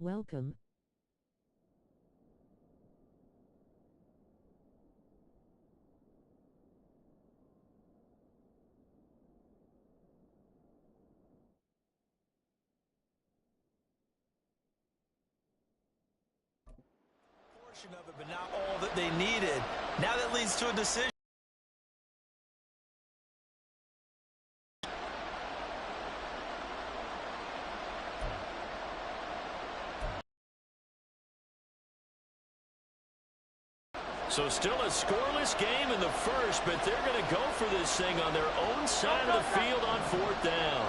Welcome. Portion of it, but not all that they needed. Now that leads to a decision. So still a scoreless game in the first, but they're going to go for this thing on their own side of the field on fourth down.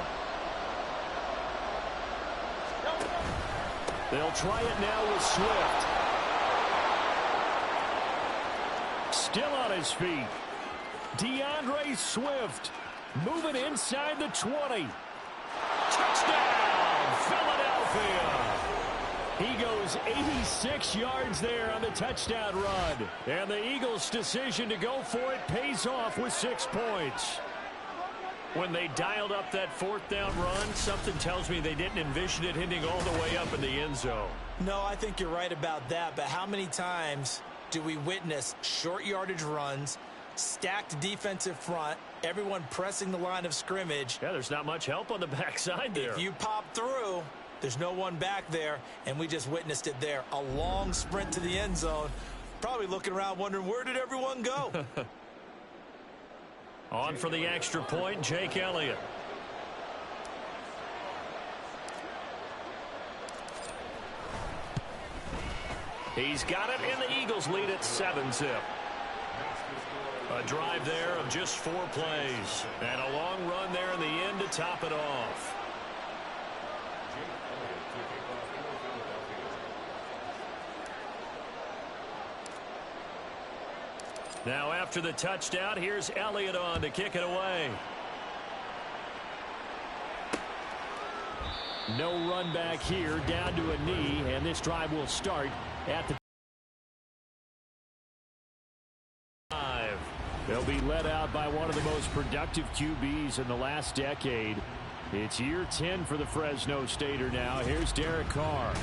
They'll try it now with Swift. Still on his feet. DeAndre Swift moving inside the 20. Touchdown, Philadelphia. He goes 86 yards there on the touchdown run. And the Eagles' decision to go for it pays off with 6 points. When they dialed up that fourth down run, something tells me they didn't envision it hitting all the way up in the end zone. No, I think you're right about that, but how many times do we witness short yardage runs, stacked defensive front, everyone pressing the line of scrimmage? Yeah, there's not much help on the backside there. If you pop through, there's no one back there, and we just witnessed it there. A long sprint to the end zone. Probably looking around wondering, where did everyone go? On for the extra point, Jake Elliott. He's got it, and the Eagles lead at 7-zip. A drive there of just 4 plays. And a long run there in the end to top it off. Now after the touchdown, here's Elliott on to kick it away. No run back here, down to a knee, and this drive will start at the 5. They'll be led out by one of the most productive QBs in the last decade. It's year 10 for the Fresno Stater now. Here's Derek Carr.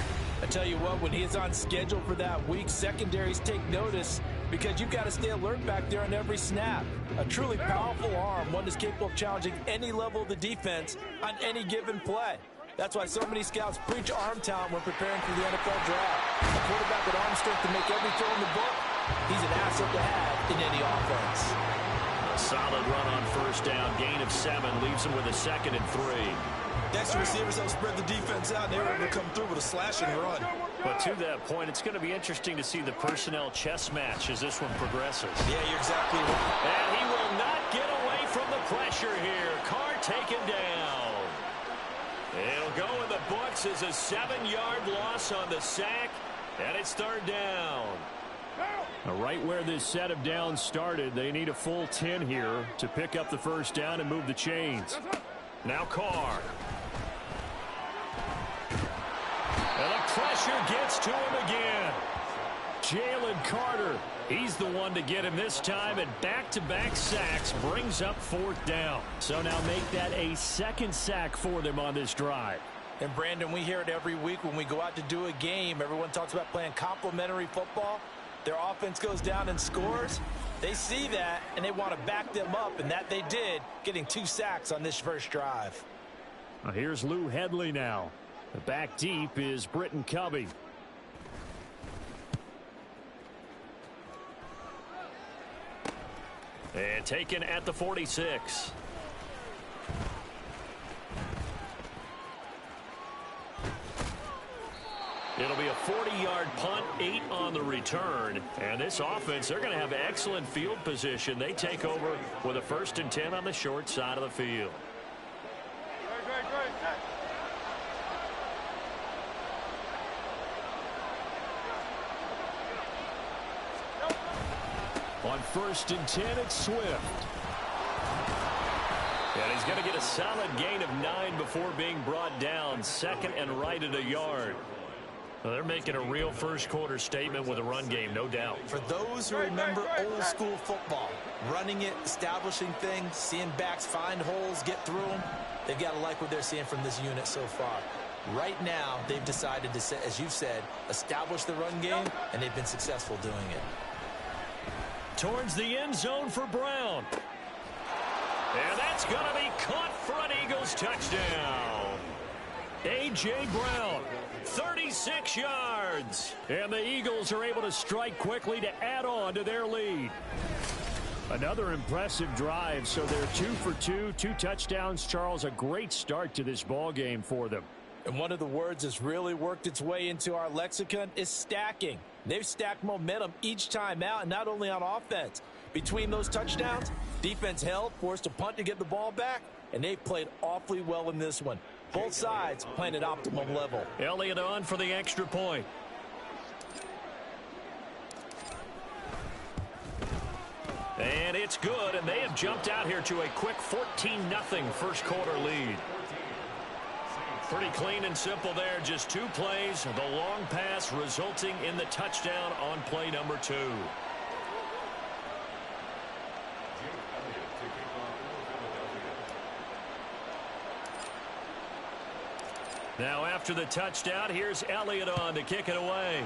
I tell you what, when he is on schedule for that week, secondaries take notice because you've got to stay alert back there on every snap. A truly powerful arm, one that's capable of challenging any level of the defense on any given play. That's why so many scouts preach arm talent when preparing for the NFL draft. A quarterback with arm strength to make every throw in the book, he's an asset to have in any offense. A solid run on first down, gain of 7, leaves him with a 2nd and 3. Extra receivers help spread the defense out, and they were able to come through with a slashing run. But to that point, it's going to be interesting to see the personnel chess match as this one progresses. Yeah, you're exactly right. And he will not get away from the pressure here. Carr taken down. It'll go in the books as a 7-yard loss on the sack, and it's 3rd down. Right where this set of downs started, they need a full 10 here to pick up the first down and move the chains. Now Carr. And the pressure gets to him again. Jalen Carter, he's the one to get him this time, and back-to-back sacks brings up 4th down. So now make that a 2nd sack for them on this drive. And Brandon, we hear it every week when we go out to do a game. Everyone talks about playing complementary football. Their offense goes down and scores. They see that, and they want to back them up, and that they did, getting 2 sacks on this first drive. Here's Lou Hedley now. The back deep is Britton Covey. And taken at the 46. It'll be a 40-yard punt, 8 on the return. And this offense, they're going to have excellent field position. They take over with a 1st and 10 on the short side of the field. On 1st and 10, it's Swift. And he's going to get a solid gain of 9 before being brought down. 2nd and right at a yard. Well, they're making a real first-quarter statement with a run game, no doubt. For those who remember old-school football, running it, establishing things, seeing backs find holes, get through them, they've got to like what they're seeing from this unit so far. Right now, they've decided to, as you've said, establish the run game, and they've been successful doing it. Towards the end zone for Brown. And that's going to be caught for an Eagles touchdown. A.J. Brown, 36 yards. And the Eagles are able to strike quickly to add on to their lead. Another impressive drive, so they're 2 for 2, 2 touchdowns. Charles, a great start to this ball game for them. And one of the words that's really worked its way into our lexicon is stacking. They've stacked momentum each time out, and not only on offense. Between those touchdowns, defense held, forced a punt to get the ball back, and they played awfully well in this one. Both sides playing at optimum level. Elliott on for the extra point. And it's good, and they have jumped out here to a quick 14-0 first quarter lead. Pretty clean and simple there. Just 2 plays. The long pass resulting in the touchdown on play number 2. Now after the touchdown, here's Elliott on to kick it away.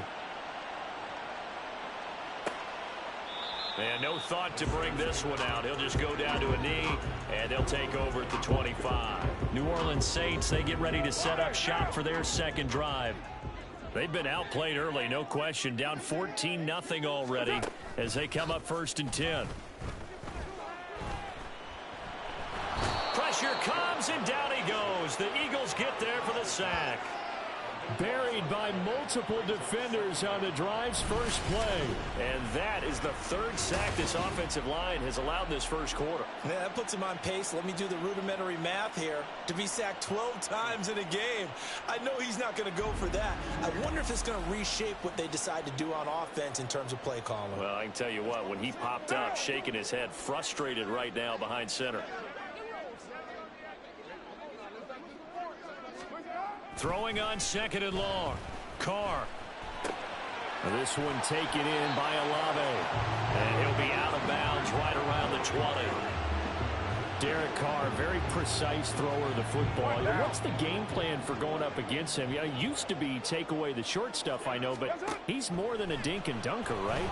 And no thought to bring this one out. He'll just go down to a knee, and they'll take over at the 25. New Orleans Saints, they get ready to set up shop for their second drive. They've been outplayed early, no question. Down 14-0 already as they come up 1st and 10. Pressure comes, and down he goes. The Eagles get there for the sack. Buried by multiple defenders on the drive's first play. And that is the 3rd sack this offensive line has allowed in this first quarter. Yeah, that puts him on pace. Let me do the rudimentary math here. To be sacked 12 times in a game. I know he's not going to go for that. I wonder if it's going to reshape what they decide to do on offense in terms of play calling. Well, I can tell you what, when he popped up, shaking his head, frustrated right now behind center. Throwing on 2nd and long. Carr. This one taken in by Olave. And he'll be out of bounds right around the 20. Derek Carr, very precise thrower of the football. What's the game plan for going up against him? Yeah, it used to be take away the short stuff, I know, but he's more than a dink and dunker, right?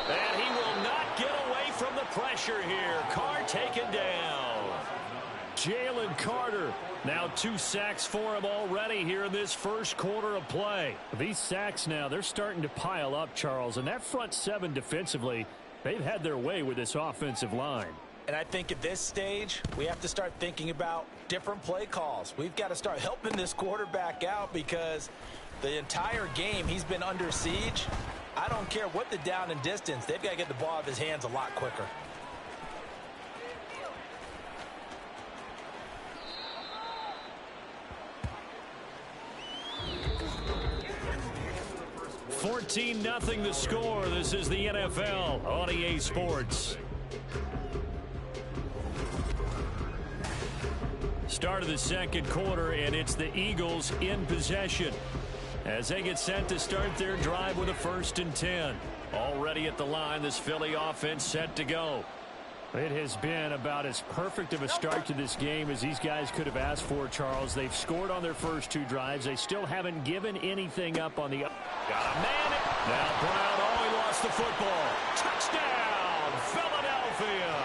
And he will not get away from the pressure here. Carr taken down. Jalen Carter. Now 2 sacks for him already here in this first quarter of play. These sacks now, they're starting to pile up, Charles. And that front 7 defensively, they've had their way with this offensive line. And I think at this stage, we have to start thinking about different play calls. We've got to start helping this quarterback out because the entire game he's been under siege. I don't care what the down and distance. They've got to get the ball out of his hands a lot quicker. $14-0 the score. This is the NFL on EA Sports. Start of the second quarter, and it's the Eagles in possession as they get set to start their drive with a 1st and 10. Already at the line, this Philly offense set to go. It has been about as perfect of a start to this game as these guys could have asked for, Charles. They've scored on their first 2 drives. They still haven't given anything up on the... Got a man. Now Brown, oh, he lost the football. Touchdown, Philadelphia.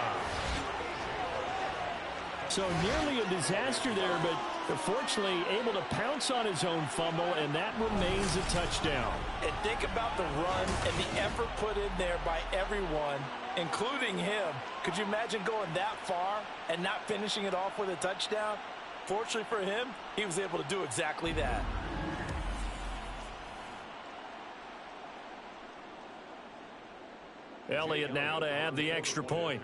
So nearly a disaster there, but fortunately able to pounce on his own fumble, and that remains a touchdown. And think about the run and the effort put in there by everyone, including him. Could you imagine going that far and not finishing it off with a touchdown? Fortunately for him, he was able to do exactly that. Elliott now to add the extra point.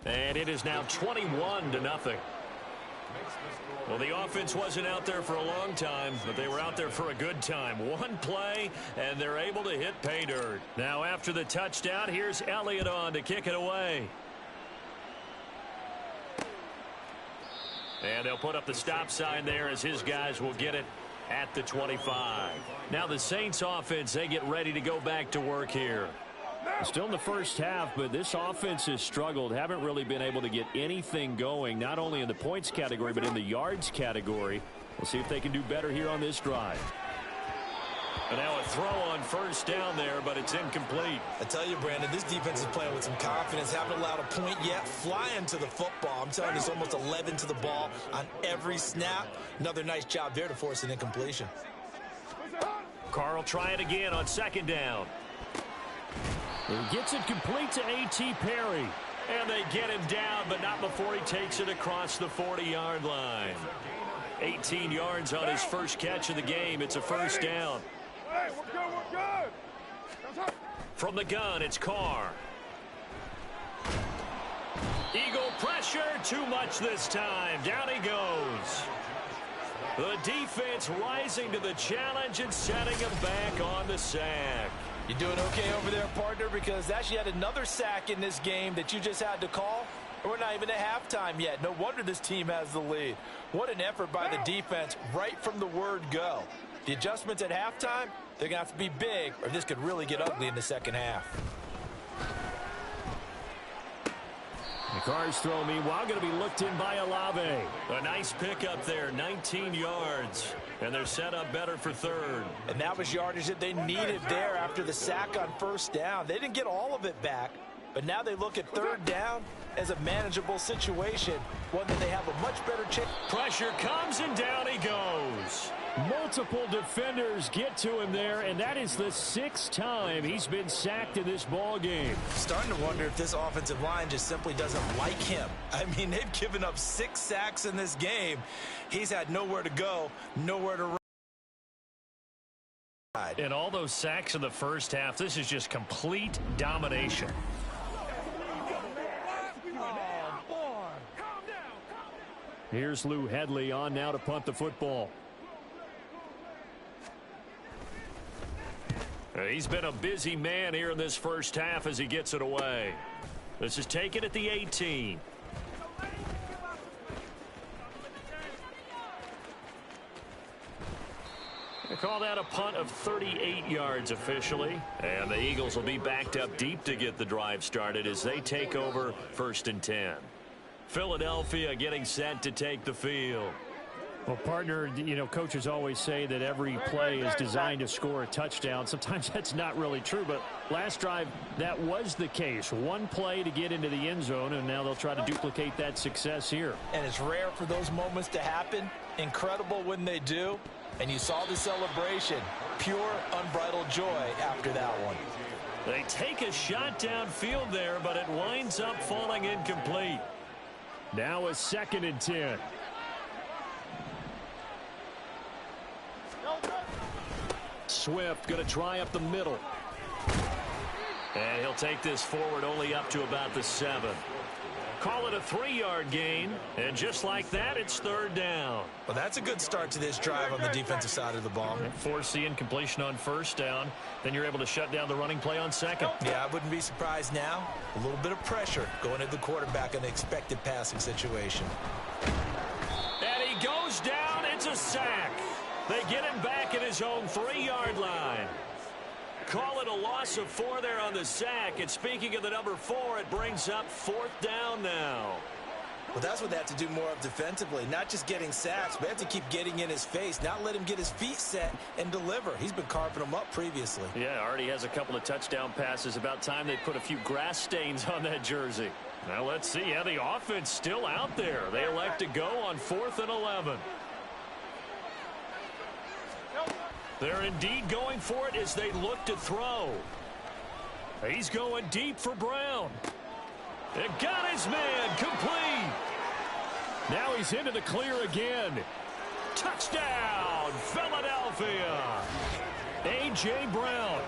And it is now 21-0. Well, the offense wasn't out there for a long time, but they were out there for a good time. One play, and they're able to hit pay dirt. Now, after the touchdown, here's Elliott on to kick it away. And they'll put up the stop sign there as his guys will get it at the 25. Now, the Saints offense, they get ready to go back to work here. Still in the first half, but this offense has struggled. Haven't really been able to get anything going, not only in the points category, but in the yards category. We'll see if they can do better here on this drive. And now a throw on first down there, but it's incomplete. I tell you, Brandon, this defense is playing with some confidence. Haven't allowed a point yet. Flying to the football. I'm telling you, it's almost 11 to the ball on every snap. Another nice job there to force an incompletion. Carr will try it again on second down. He gets it complete to A.T. Perry. And they get him down, but not before he takes it across the 40-yard line. 18 yards on his first catch of the game. It's a first down. Hey, we're good. From the gun, it's Carr. Eagle pressure, too much this time. Down he goes. The defense rising to the challenge and setting him back on the sack. You doing okay over there, partner? Because that's yet another sack in this game that you just had to call. We're not even at halftime yet. No wonder this team has the lead. What an effort by the defense right from the word go. The adjustments at halftime, they're going to have to be big, or this could really get ugly in the second half. The Carr's throw, meanwhile, going to be looked in by Olave. A nice pickup there, 19 yards. And they're set up better for third. And that was yardage that they needed there after the sack on first down. They didn't get all of it back, but now they look at third down as a manageable situation, one that they have a much better chance. Pressure comes, and down he goes. Multiple defenders get to him there, and that is the 6th time he's been sacked in this ball game. Starting to wonder if this offensive line just simply doesn't like him. I mean, they've given up 6 sacks in this game. He's had nowhere to go, nowhere to ride. And all those sacks in the first half, this is just complete domination. Here's Lou Hedley on now to punt the football. He's been a busy man here in this first half as he gets it away. This is taken at the 18. They call that a punt of 38 yards officially. And the Eagles will be backed up deep to get the drive started as they take over 1st and 10. Philadelphia getting set to take the field. Well, partner, you know, coaches always say that every play is designed to score a touchdown. Sometimes that's not really true, but last drive, that was the case. One play to get into the end zone, and now they'll try to duplicate that success here. And it's rare for those moments to happen. Incredible when they do. And you saw the celebration. Pure, unbridled joy after that one. They take a shot downfield there, but it winds up falling incomplete. Now a 2nd and 10. Swift going to try up the middle. And he'll take this forward only up to about the 7. Call it a 3-yard gain. And just like that, it's 3rd down. Well, that's a good start to this drive on the defensive side of the ball. Force the incompletion on 1st down. Then you're able to shut down the running play on 2nd. Yeah, I wouldn't be surprised now. A little bit of pressure going at the quarterback in an expected passing situation. And he goes down. It's a sack. They get him back at his own 3-yard line. Call it a loss of 4 there on the sack. And speaking of the number 4, it brings up 4th down now. Well, that's what they have to do more of defensively. Not just getting sacks, but they have to keep getting in his face. Not let him get his feet set and deliver. He's been carving them up previously. Yeah, already has a couple of touchdown passes. About time they put a few grass stains on that jersey. Now let's see. Yeah, the offense still out there. They elect to go on 4th and 11. They're indeed going for it as they look to throw. He's going deep for Brown. It got his man complete. Now he's into the clear again. Touchdown, Philadelphia. A.J. Brown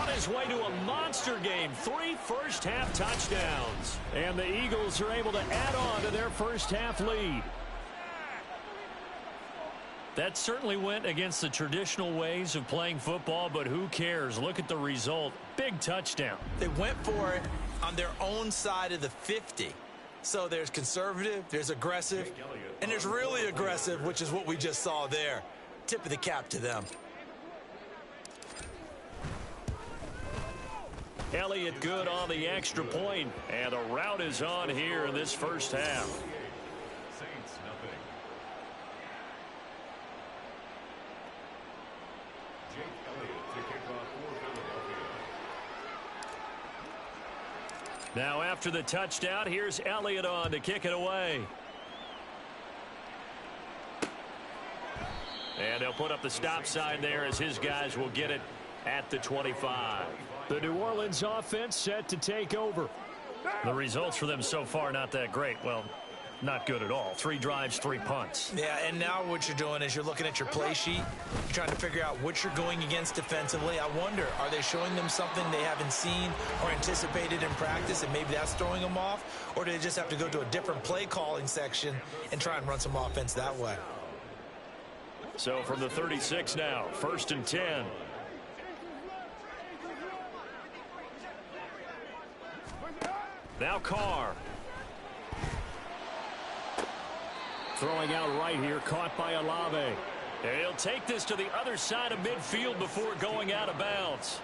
on his way to a monster game. 3 first-half touchdowns. And the Eagles are able to add on to their first-half lead. That certainly went against the traditional ways of playing football, but who cares? Look at the result. Big touchdown. They went for it on their own side of the 50. So there's conservative, there's aggressive, and there's really aggressive, which is what we just saw there. Tip of the cap to them. Elliott good on the extra point, and the rout is on here in this first half. Saints, nothing. Jake Elliott to kick off for Philadelphia. Now after the touchdown, here's Elliott on to kick it away. And they'll put up the stop sign there as his guys will get it at the 25. The New Orleans offense set to take over. The results for them so far not that great. Well, not good at all. 3 drives, 3 punts. Yeah, and now what you're doing is you're looking at your play sheet. You're trying to figure out what you're going against defensively. I wonder, are they showing them something they haven't seen or anticipated in practice, and maybe that's throwing them off? Or do they just have to go to a different play calling section and try and run some offense that way? So from the 36 now, 1st and 10. Now Carr. Throwing out right here, caught by Olave. And he'll take this to the other side of midfield before going out of bounds.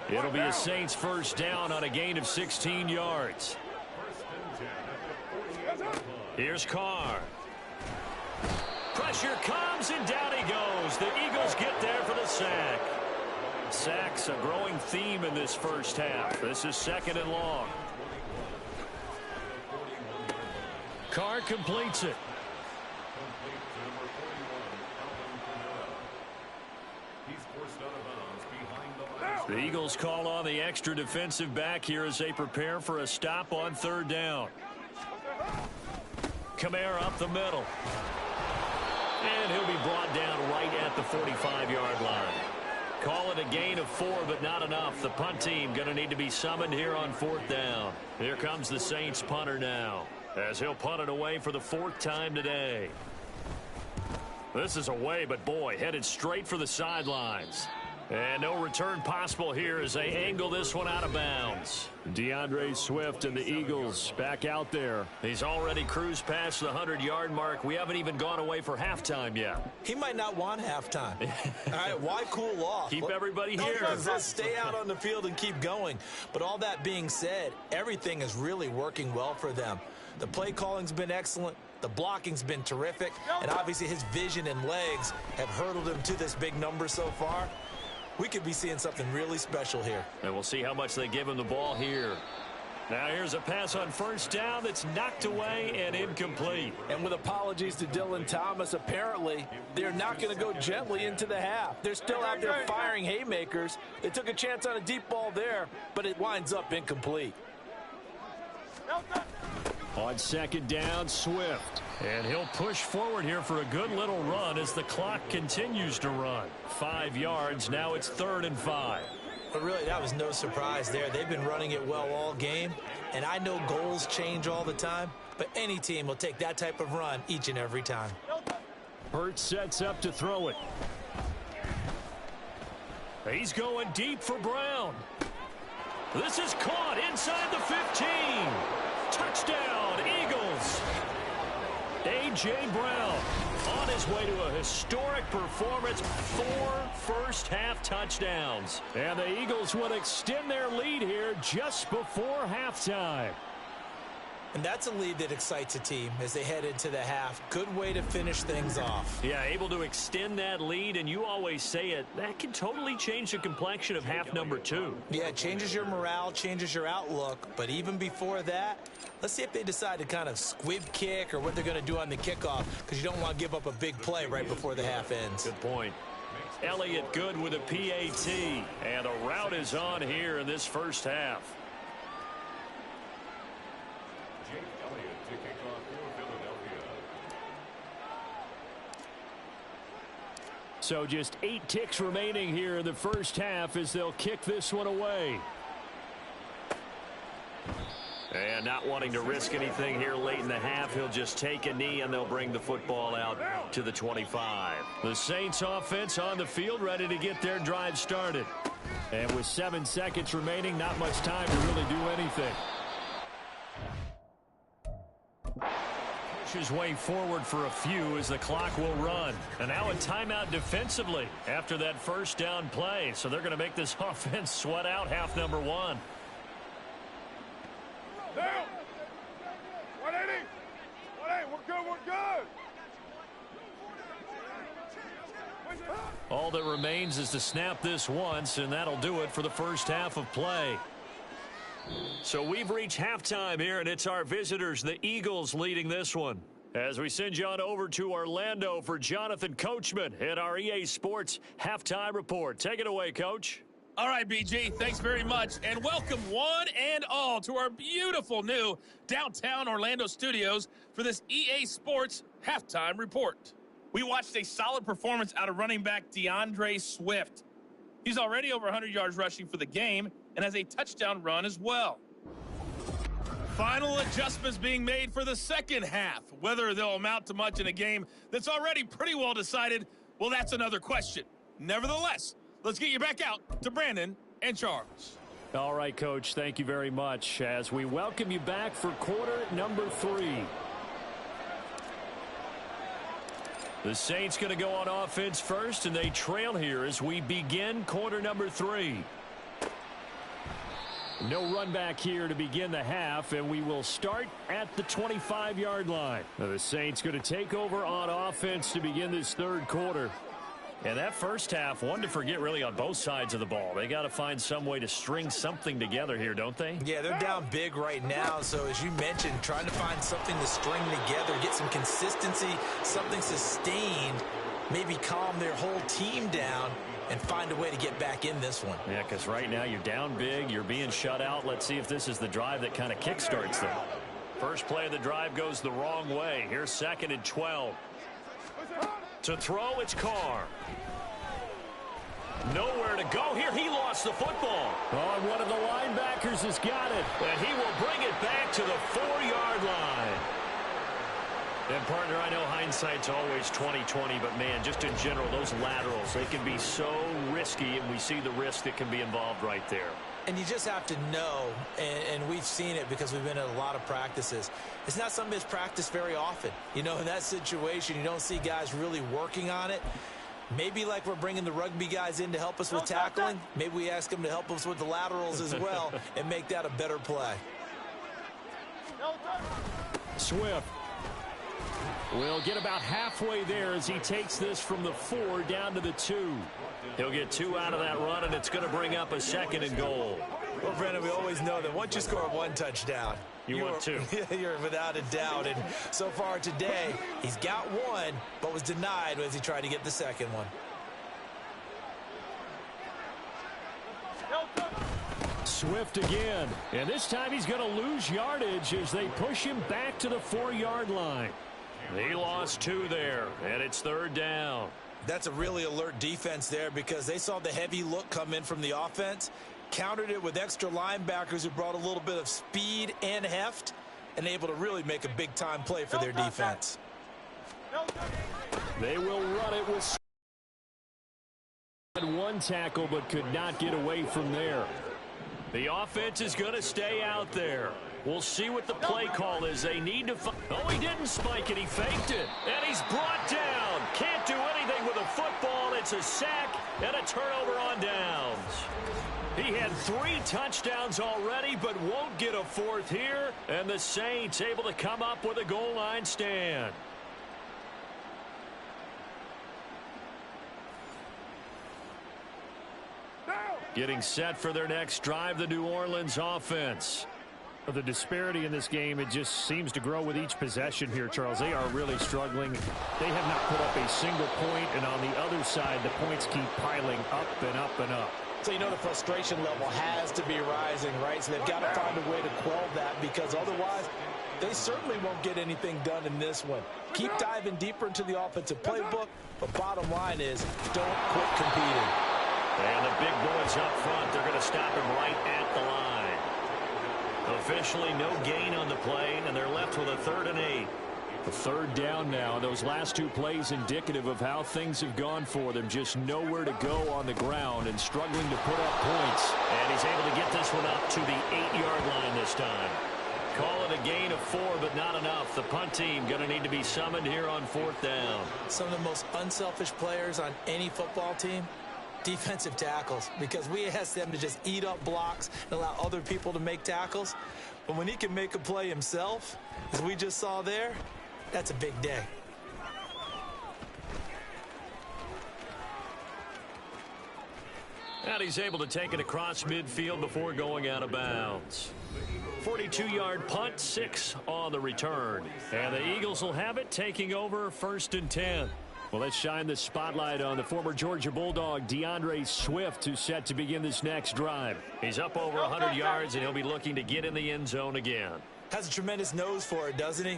It'll be a Saints first down on a gain of 16 yards. Here's Carr. Pressure comes, and down he goes. The Eagles get there for the sack. Sacks a growing theme in this first half. This is 2nd and long. Carr completes it. The Eagles call on the extra defensive back here as they prepare for a stop on 3rd down. Kamara up the middle. And he'll be brought down right at the 45-yard line. Call it a gain of 4, but not enough. The punt team going to need to be summoned here on 4th down. Here comes the Saints punter now, as he'll punt it away for the 4th time today. This is away, but boy, headed straight for the sidelines. And no return possible here as they angle this one out of bounds. DeAndre Swift and the Eagles back out there. He's already cruised past the 100-yard mark. We haven't even gone away for halftime yet. He might not want halftime. All right, why cool off? Keep everybody here. Let's stay out on the field and keep going. But all that being said, everything is really working well for them. The play calling's been excellent. The blocking's been terrific. And obviously his vision and legs have hurdled him to this big number so far. We could be seeing something really special here. And we'll see how much they give him the ball here. Now here's a pass on 1st down that's knocked away and incomplete. And with apologies to Dylan Thomas, apparently they're not going to go gently into the half. They're still out there firing haymakers. They took a chance on a deep ball there, but it winds up incomplete. On 2nd down, Swift. And he'll push forward here for a good little run as the clock continues to run. 5 yards, now it's 3rd and 5. But really, that was no surprise there. They've been running it well all game. And I know goals change all the time, but any team will take that type of run each and every time. Hurts sets up to throw it. He's going deep for Brown. This is caught inside the 15. Touchdown, Eagles. A.J. Brown on his way to a historic performance. 4 first-half touchdowns. And the Eagles will extend their lead here just before halftime. And that's a lead that excites a team as they head into the half. Good way to finish things off. Yeah, able to extend that lead, and you always say it, that can totally change the complexion of half number 2. Yeah, it changes your morale, changes your outlook. But even before that, let's see if they decide to kind of squib kick or what they're going to do on the kickoff, because you don't want to give up a big play right before the half ends. Good point. Elliott good with a PAT, and the route is on here in this first half. Jake Elliott to kick off for Philadelphia. So just 8 ticks remaining here in the first half as they'll kick this one away. And not wanting to risk anything here late in the half, he'll just take a knee and they'll bring the football out to the 25. The Saints offense on the field ready to get their drive started. And with 7 seconds remaining, not much time to really do anything. march his way forward for a few as the clock will run. And now a timeout defensively after that first down play. So they're going to make this offense sweat out half number one. Down. 180. 180. We're good. We're good. All that remains is to snap this once, and that'll do it for the first half of play. So we've reached halftime here, and it's our visitors, the Eagles, leading this one. As we send you on over to Orlando for Jonathan Coachman at our EA Sports Halftime Report. Take it away, Coach. All right, BG, thanks very much, and welcome one and all to our beautiful new downtown Orlando studios for this EA Sports Halftime Report. We watched a solid performance out of running back DeAndre Swift. He's already over 100 yards rushing for the game and has a touchdown run as well. Final adjustments being made for the second half. Whether they'll amount to much in a game that's already pretty well decided, well, that's another question. Nevertheless, let's get you back out to Brandon and Charles. All right, Coach, thank you very much as we welcome you back for quarter number 3. The Saints going to go on offense first, and they trail here as we begin quarter number 3. No run back here to begin the half, and we will start at the 25-yard line. The Saints going to take over on offense to begin this third quarter. And that first half, one to forget really on both sides of the ball. They got to find some way to string something together here, don't they? Yeah, they're down big right now. So as you mentioned, trying to find something to string together, get some consistency, something sustained, maybe calm their whole team down and find a way to get back in this one. Yeah, because right now you're down big, you're being shut out. Let's see if this is the drive that kind of kickstarts them. First play of the drive goes the wrong way. Here's 2nd and 12. To throw, it's Carr. Nowhere to go here. He lost the football. Oh, and one of the linebackers has got it. And he will bring it back to the 4-yard line. And, partner, I know hindsight's always 20/20, but, man, just in general, those laterals, they can be so risky, and we see the risk that can be involved right there. And you just have to know, and we've seen it because we've been at a lot of practices, it's not something that's practiced very often. You know, in that situation, you don't see guys really working on it. Maybe like we're bringing the rugby guys in to help us with tackling, maybe we ask them to help us with the laterals as well and make that a better play. Swift will get about halfway there as he takes this from the 4 down to the 2. He'll get 2 out of that run, and it's going to bring up a 2nd and goal. Well, Brandon, we always know that once you score 1 touchdown, you want 2. You're without a doubt. And so far today, he's got 1, but was denied as he tried to get the 2nd one. Swift again. And this time he's going to lose yardage as they push him back to the 4-yard line. He lost 2 there, and it's 3rd down. That's a really alert defense there because they saw the heavy look come in from the offense, countered it with extra linebackers who brought a little bit of speed and heft, and able to really make a big-time play for their defense. They will run it with 1 tackle, but could not get away from there. The offense is going to stay out there. We'll see what the play call is. They need to find. Oh, he didn't spike it. He faked it. And he's brought down. Can't do anything with a football. It's a sack and a turnover on downs. He had 3 touchdowns already, but won't get a 4th here. And the Saints able to come up with a goal line stand. Getting set for their next drive, the New Orleans offense. The disparity in this game, it just seems to grow with each possession here, Charles. They are really struggling. They have not put up a single point, and on the other side, the points keep piling up and up and up. So you know the frustration level has to be rising, right? So they've got to find a way to quell that because otherwise they certainly won't get anything done in this one. Keep diving deeper into the offensive playbook, but bottom line is don't quit competing. And the big boys up front, they're going to stop him right at the line. Officially no gain on the play, and they're left with a 3rd and 8. The 3rd down now. Those last 2 plays indicative of how things have gone for them. Just nowhere to go on the ground and struggling to put up points. And he's able to get this one up to the 8-yard line this time. call it a gain of 4, but not enough. The punt team going to need to be summoned here on 4th down. Some of the most unselfish players on any football team, defensive tackles, because we ask them to just eat up blocks and allow other people to make tackles. But when he can make a play himself, as we just saw there, that's a big day. And he's able to take it across midfield before going out of bounds. 42-yard punt, 6 on the return. And the Eagles will have it, taking over 1st and 10. Well, let's shine the spotlight on the former Georgia Bulldog, DeAndre Swift, who's set to begin this next drive. He's up over 100 yards, and he'll be looking to get in the end zone again. Has a tremendous nose for it, doesn't he?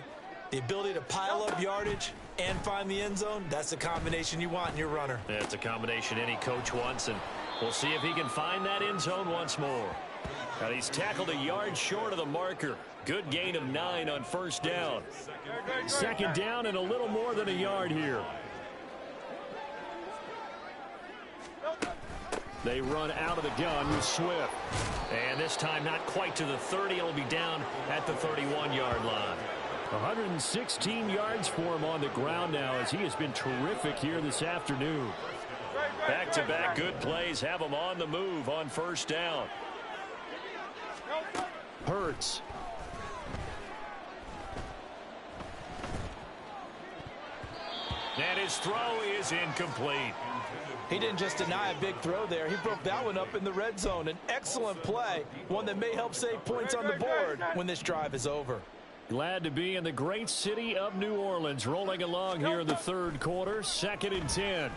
The ability to pile up yardage and find the end zone, that's the combination you want in your runner. That's a combination any coach wants, and we'll see if he can find that end zone once more. And he's tackled a yard short of the marker. Good gain of 9 on 1st down. 2nd down and a little more than a yard here. They run out of the gun with Swift. And this time not quite to the 30. It'll be down at the 31-yard line. 116 yards for him on the ground now, as he has been terrific here this afternoon. Back-to-back good plays have him on the move on 1st down. Hurts. And his throw is incomplete. He didn't just deny a big throw there. He broke that one up in the red zone. An excellent play, one that may help save points on the board when this drive is over. Glad to be in the great city of New Orleans, rolling along here in the 3rd quarter. 2nd and 10.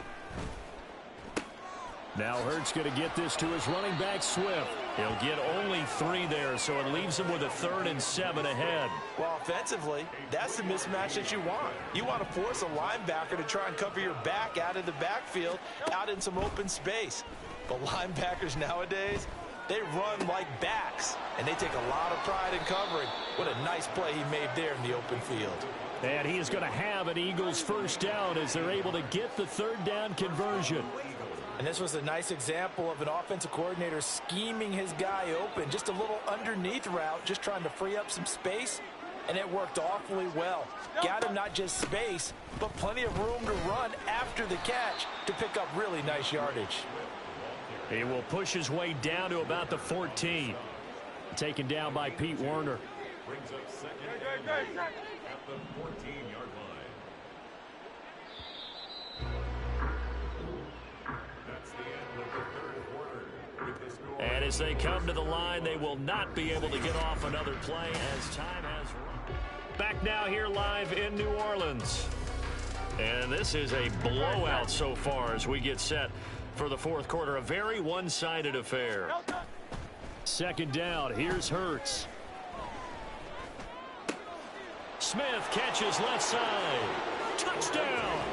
Now Hurts going to get this to his running back, Swift. He'll get only 3 there, so it leaves him with a 3rd and 7 ahead. Well, offensively, that's the mismatch that you want. You want to force a linebacker to try and cover your back out of the backfield, out in some open space. But linebackers nowadays, they run like backs, and they take a lot of pride in covering. What a nice play he made there in the open field. And he is going to have an Eagles 1st down as they're able to get the 3rd down conversion. And this was a nice example of an offensive coordinator scheming his guy open. Just a little underneath route, just trying to free up some space, and it worked awfully well. Got him not just space, but plenty of room to run after the catch to pick up really nice yardage. He will push his way down to about the 14. Taken down by Pete Werner. Brings up 2nd at the 14-yard line. That's the end of the 3rd quarter. With the score. And as they come to the line, they will not be able to get off another play as time has run. Back now here live in New Orleans. And this is a blowout so far as we get set for the 4th quarter. A very one-sided affair. 2nd down. Here's Hurts. Smith catches left side. Touchdown.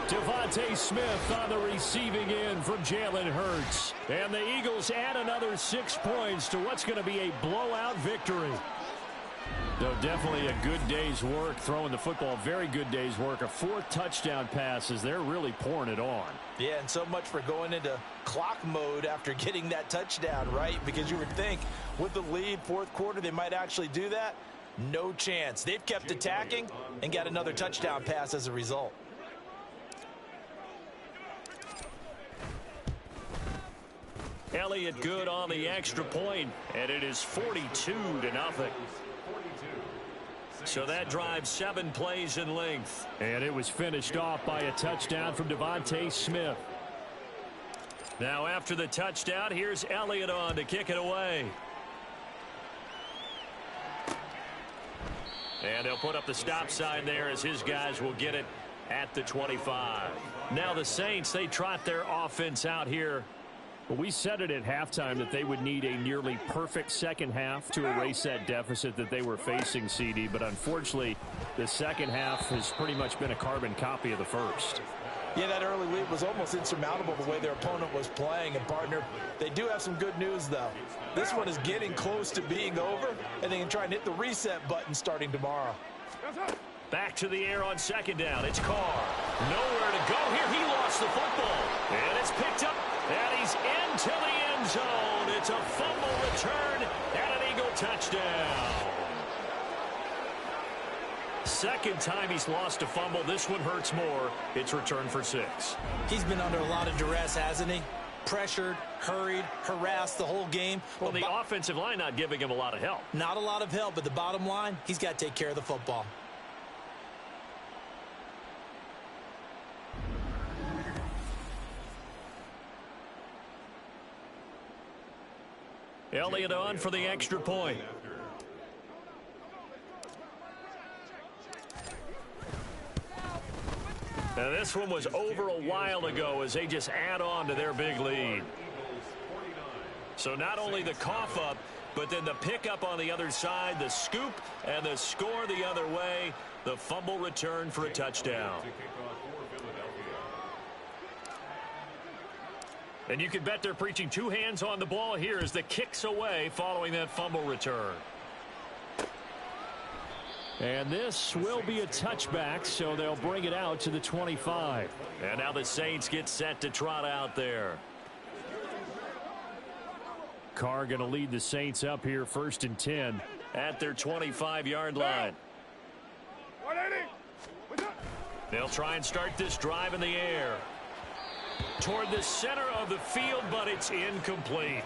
DeVonta Smith on the receiving end from Jalen Hurts. And the Eagles add another 6 points to what's going to be a blowout victory. So definitely a good day's work throwing the football. Very good day's work. A 4th touchdown pass as they're really pouring it on. Yeah, and so much for going into clock mode after getting that touchdown, right? Because you would think with the lead, 4th quarter, they might actually do that. No chance. They've kept attacking and got another touchdown pass as a result. Elliott good on the extra point, and it is 42-0. So that drives 7 plays in length. And it was finished off by a touchdown from DeVonta Smith. Now after the touchdown, here's Elliott on to kick it away. And they'll put up the stop sign there as his guys will get it at the 25. Now the Saints, they trot their offense out here. Well, we said it at halftime that they would need a nearly perfect second half to erase that deficit that they were facing, CD. But unfortunately, the second half has pretty much been a carbon copy of the first. Yeah, that early lead was almost insurmountable the way their opponent was playing. And, partner, they do have some good news, though. This one is getting close to being over, and they can try and hit the reset button starting tomorrow. Back to the air on 2nd down. It's Carr. Nowhere to go here. He lost the football. And it's picked up, and he's into the end zone. It's a fumble return and an Eagle touchdown. Second time he's lost a fumble. This one hurts more. It's returned for 6. He's been under a lot of duress, hasn't he? Pressured, hurried, harassed the whole game. Well, the offensive line not giving him a lot of help. Not a lot of help, but the bottom line, he's got to take care of the football. Elliott on for the extra point. Now this one was over a while ago as they just add on to their big lead. So not only the cough up, but then the pickup on the other side, the scoop, and the score the other way. The fumble return for a touchdown. And you can bet they're preaching 2 hands on the ball here as the kick's away following that fumble return. And this will be a touchback, so they'll bring it out to the 25. And now the Saints get set to trot out there. Carr going to lead the Saints up here, 1st and 10. At their 25-yard line. 180. They'll try and start this drive in the air. Toward the center of the field, but it's incomplete.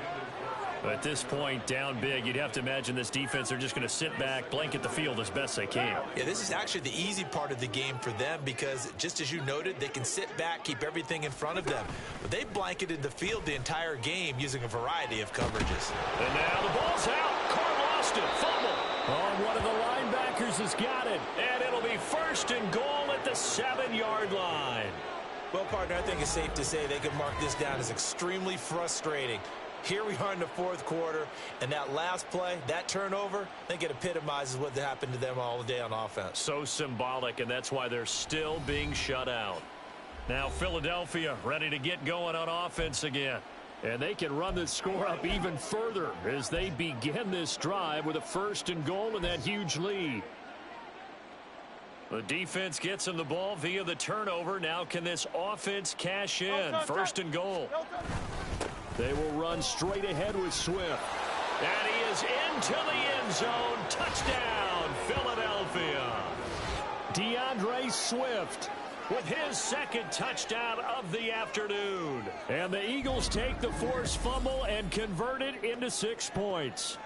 At this point, down big, you'd have to imagine this defense, they're just going to sit back, blanket the field as best they can. Yeah, this is actually the easy part of the game for them because, just as you noted, they can sit back, keep everything in front of them. But they blanketed the field the entire game using a variety of coverages. And now the ball's out. Carr lost it. Fumble. Oh, one of the linebackers has got it. And it'll be 1st and goal at the 7-yard line. Well, partner, I think it's safe to say they can mark this down as extremely frustrating. Here we are in the 4th quarter, and that last play, that turnover, I think it epitomizes what happened to them all day on offense. So symbolic, and that's why they're still being shut out. Now Philadelphia ready to get going on offense again. And they can run this score up even further as they begin this drive with a 1st and goal and that huge lead. The defense gets him the ball via the turnover. Now can this offense cash in? 1st and goal. They will run straight ahead with Swift. And he is into the end zone. Touchdown, Philadelphia. DeAndre Swift with his 2nd touchdown of the afternoon. And the Eagles take the forced fumble and convert it into 6 points.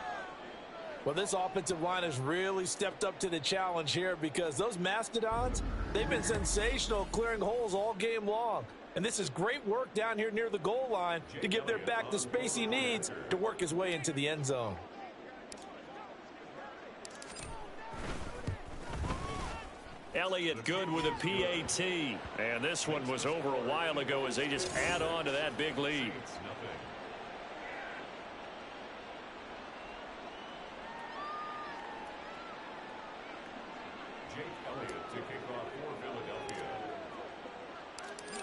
Well, this offensive line has really stepped up to the challenge here because those Mastodons, they've been sensational clearing holes all game long. And this is great work down here near the goal line to give their back the space he needs to work his way into the end zone. Elliott good with a PAT. And this one was over a while ago as they just add on to that big lead.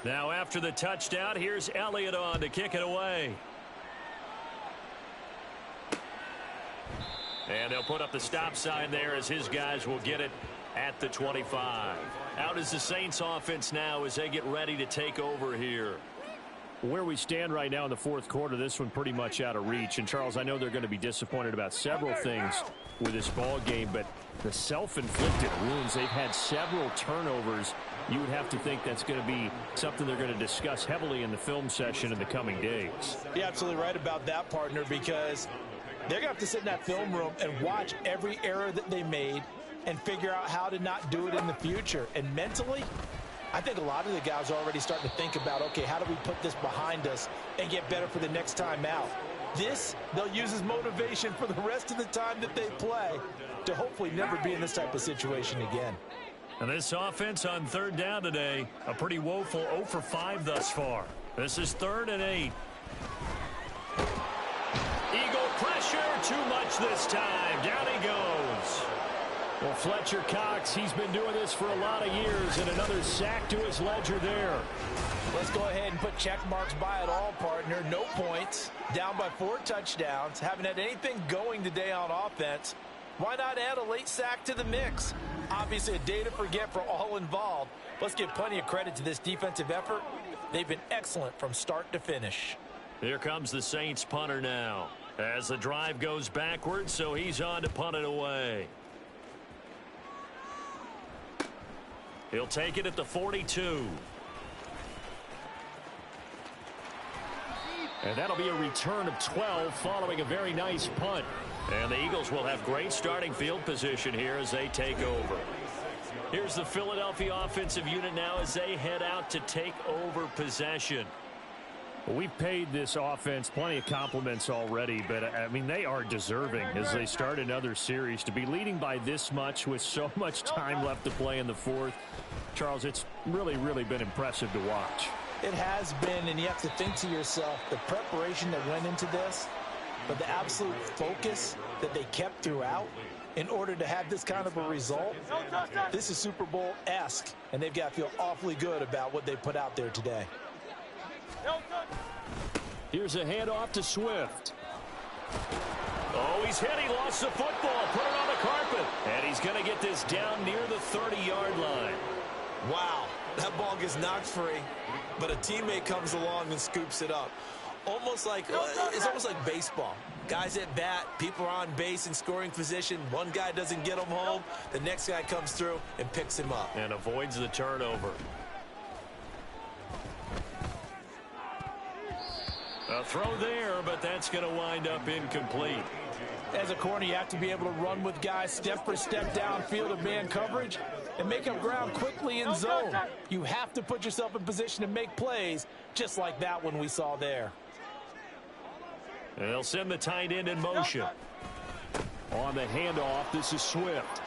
Now after the touchdown, here's Elliott on to kick it away. And they'll put up the stop sign there as his guys will get it at the 25. Out is the Saints offense now as they get ready to take over here. Where we stand right now in the 4th quarter, this one pretty much out of reach. And, Charles, I know they're going to be disappointed about several things with this ball game, but the self-inflicted wounds, they've had several turnovers. You would have to think that's going to be something they're going to discuss heavily in the film session in the coming days. You're absolutely right about that, partner, because they're going to have to sit in that film room and watch every error that they made and figure out how to not do it in the future. And mentally, I think a lot of the guys are already starting to think about, okay, how do we put this behind us and get better for the next time out? This, they'll use as motivation for the rest of the time that they play to hopefully never be in this type of situation again. And this offense on 3rd down today, a pretty woeful 0 for 5 thus far. This is 3rd and 8. Eagle pressure, too much this time. Down he goes. Well, Fletcher Cox, he's been doing this for a lot of years, and another sack to his ledger there. Let's go ahead and put check marks by it all, partner. No points, down by 4 touchdowns, haven't had anything going today on offense. Why not add a late sack to the mix? Obviously a day to forget for all involved. Let's give plenty of credit to this defensive effort. They've been excellent from start to finish. Here comes the Saints punter now as the drive goes backwards, so he's on to punt it away. He'll take it at the 42. And that'll be a return of 12 following a very nice punt. And the Eagles will have great starting field position here as they take over. Here's the Philadelphia offensive unit now as they head out to take over possession. Well, we've paid this offense plenty of compliments already, but, I mean, they are deserving as they start another series. To be leading by this much with so much time left to play in the fourth, Charles, it's really, really been impressive to watch. It has been, and you have to think to yourself, the preparation that went into this, but the absolute focus that they kept throughout in order to have this kind of a result. This is Super Bowl-esque, and they've got to feel awfully good about what they put out there today. Here's a handoff to Swift. Oh, he's hit. He lost the football. Put it on the carpet. And he's going to get this down near the 30-yard line. Wow, that ball gets knocked free, but a teammate comes along and scoops it up. Almost like it's almost like baseball. Guys at bat, people are on base in scoring position. One guy doesn't get him home. The next guy comes through and picks him up. And avoids the turnover. A throw there, but that's going to wind up incomplete. As a corner, you have to be able to run with guys step for step downfield of man coverage and make up ground quickly in zone. You have to put yourself in position to make plays, just like that one we saw there. And they'll send the tight end in motion. On the handoff, this is Swift.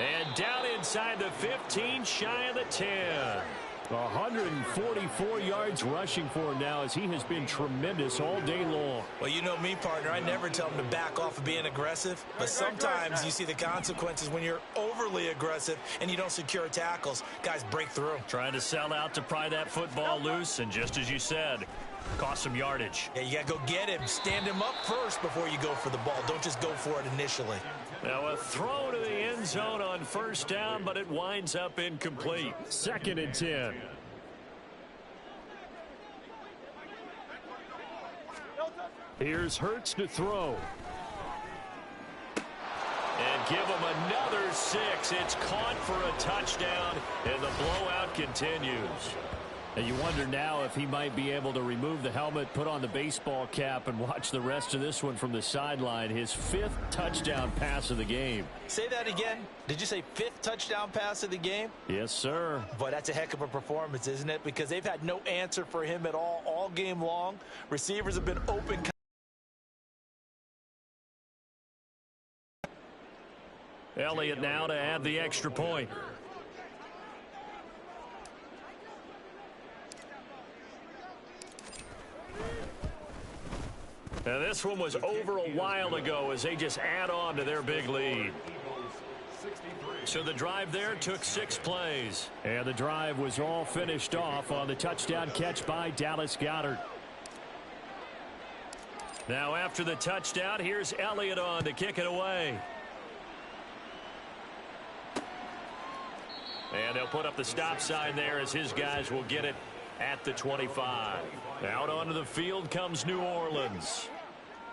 And down inside the 15, shy of the 10. 144 yards rushing for him now as he has been tremendous all day long. Well, you know me, partner. I never tell him to back off of being aggressive, but sometimes you see the consequences when you're overly aggressive and you don't secure tackles. Guys break through. Trying to sell out to pry that football loose, and just as you said, cost some yardage. Yeah, you got to go get him. Stand him up first before you go for the ball. Don't just go for it initially. Now a throw to the end zone on first down, but it winds up incomplete. 2nd and 10. Here's Hurts to throw. And give him another 6. It's caught for a touchdown, and the blowout continues. And you wonder now if he might be able to remove the helmet, put on the baseball cap, and watch the rest of this one from the sideline. His 5th touchdown pass of the game. Say that again. Did you say 5th touchdown pass of the game? Yes, sir. Boy, that's a heck of a performance, isn't it? Because they've had no answer for him at all game long. Receivers have been open. Elliott now to add the extra point. And this one was over a while ago as they just add on to their big lead. So the drive there took 6 plays. And the drive was all finished off on the touchdown catch by Dallas Goedert. Now after the touchdown, here's Elliott on to kick it away. And they'll put up the stop sign there as his guys will get it at the 25. Out onto the field comes New Orleans.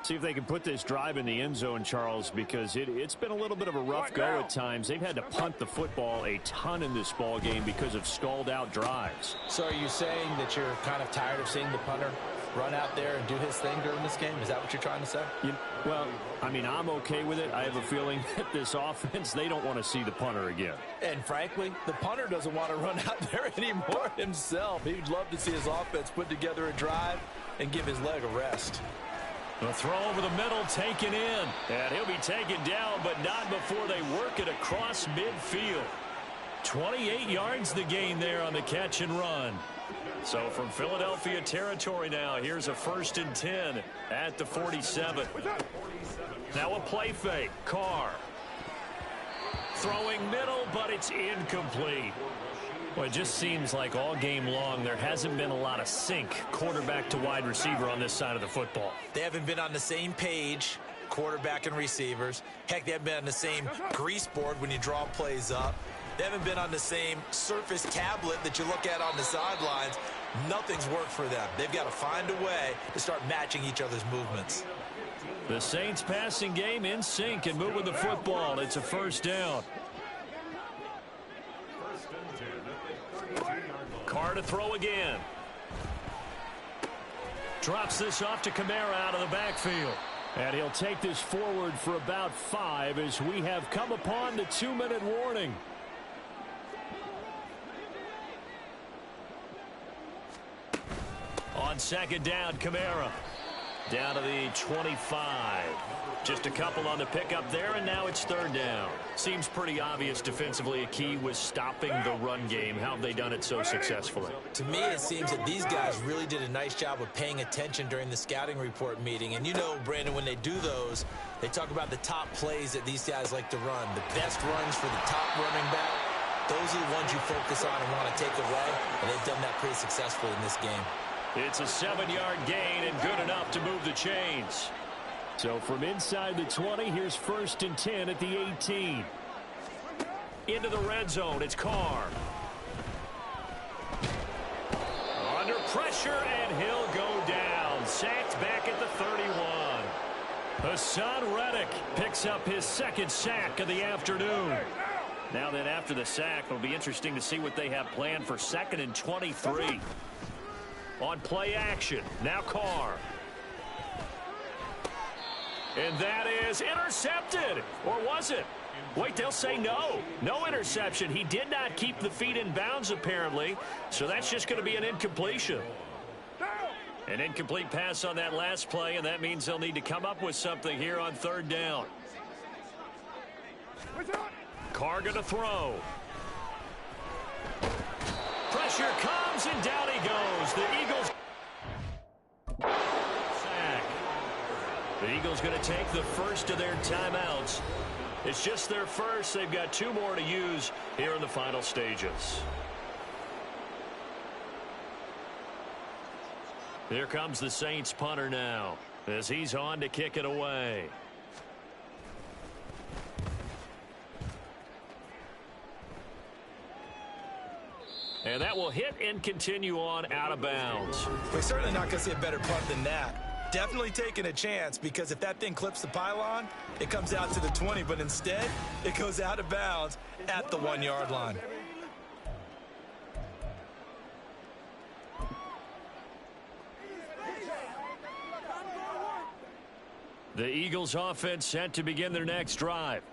See if they can put this drive in the end zone, Charles, because it's been a little bit of a rough go at times. They've had to punt the football a ton in this ball game because of stalled out drives. So are you saying that you're kind of tired of seeing the punter run out there and do his thing during this game? Is that what you're trying to say? Well, I mean, I'm okay with it. I have a feeling that this offense, they don't want to see the punter again. And frankly, the punter doesn't want to run out there anymore himself. He'd love to see his offense put together a drive and give his leg a rest. The throw over the middle taken in. And he'll be taken down, but not before they work it across midfield. 28 yards the gain there on the catch and run. So from Philadelphia territory now, here's a 1st and 10 at the 47. Now a play fake. Carr. Throwing middle, but it's incomplete. Well, it just seems like all game long there hasn't been a lot of sync quarterback to wide receiver on this side of the football. They haven't been on the same page, quarterback and receivers. Heck, they haven't been on the same grease board when you draw plays up. They haven't been on the same surface tablet that you look at on the sidelines. Nothing's worked for them. They've got to find a way to start matching each other's movements. The Saints passing game in sync and moving the football. It's a 1st down. Carr to throw again. Drops this off to Kamara out of the backfield. And he'll take this forward for about 5 as we have come upon the 2-minute warning. On second down, Kamara. Down to the 25. Just a couple on the pickup there, and now it's third down. Seems pretty obvious defensively a key was stopping the run game. How have they done it so successfully? To me, it seems that these guys really did a nice job of paying attention during the scouting report meeting. And you know, Brandon, when they do those, they talk about the top plays that these guys like to run. The best runs for the top running back, those are the ones you focus on and want to take away. And they've done that pretty successfully in this game. It's a 7-yard gain and good enough to move the chains. So from inside the 20, here's 1st and 10 at the 18. Into the red zone, it's Carr. Under pressure, and he'll go down. Sacked back at the 31. Hassan Reddick picks up his 2nd sack of the afternoon. Now then, after the sack, it'll be interesting to see what they have planned for 2nd and 23. On play action, now Carr. And that is intercepted. Or was it? Wait, they'll say no. No interception. He did not keep the feet in bounds, apparently. So that's just going to be an incompletion. An incomplete pass on that last play, and that means they'll need to come up with something here on 3rd down. Carr going to throw. Pressure comes, and down he goes. The Eagles. Sack. The Eagles going to take the first of their timeouts. It's just their first. They've got 2 more to use here in the final stages. Here comes the Saints punter now as he's on to kick it away. And that will hit and continue on out of bounds. We're certainly not going to see a better punt than that. Definitely taking a chance, because if that thing clips the pylon, it comes out to the 20, but instead it goes out of bounds at the 1-yard line. The Eagles offense set to begin their next drive.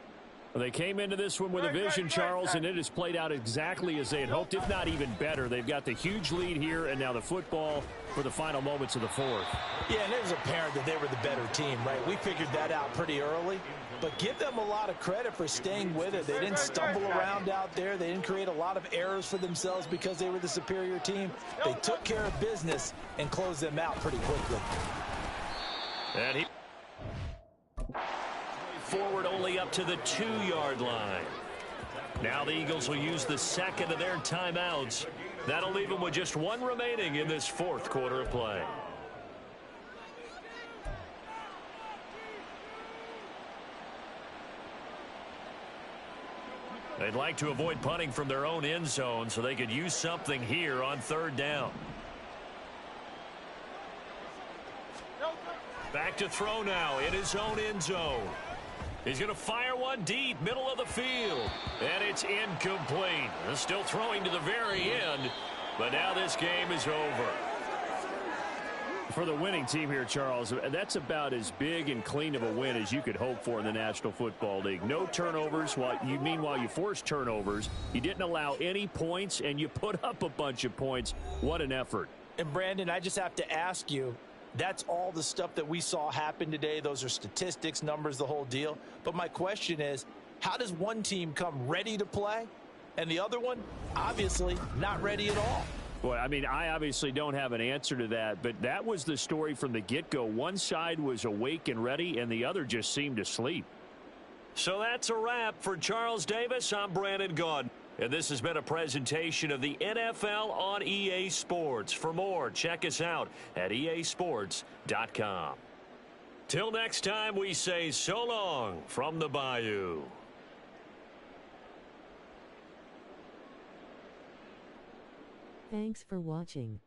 They came into this one with a vision, Charles, and it has played out exactly as they had hoped, if not even better. They've got the huge lead here, and now the football for the final moments of the 4th. Yeah, and it was apparent that they were the better team, right? We figured that out pretty early, but give them a lot of credit for staying with it. They didn't stumble around out there. They didn't create a lot of errors for themselves because they were the superior team. They took care of business and closed them out pretty quickly. And he forward only up to the 2-yard line. Now the Eagles will use the 2nd of their timeouts. That'll leave them with just 1 remaining in this 4th quarter of play. They'd like to avoid punting from their own end zone so they could use something here on 3rd down. Back to throw now in his own end zone. He's going to fire one deep, middle of the field. And it's incomplete. Still throwing to the very end, but now this game is over. For the winning team here, Charles, that's about as big and clean of a win as you could hope for in the National Football League. No turnovers. Meanwhile, you forced turnovers. You didn't allow any points, and you put up a bunch of points. What an effort. And, Brandon, I just have to ask you, that's all the stuff that we saw happen today. Those are statistics, numbers, the whole deal. But my question is, how does one team come ready to play and the other one, obviously, not ready at all? Boy, I mean, I obviously don't have an answer to that, but that was the story from the get-go. One side was awake and ready, and the other just seemed to sleep. So that's a wrap for Charles Davis. I'm Brandon Gaudin. And this has been a presentation of the NFL on EA Sports. For more, check us out at easports.com. Till next time, we say so long from the Bayou. Thanks for watching.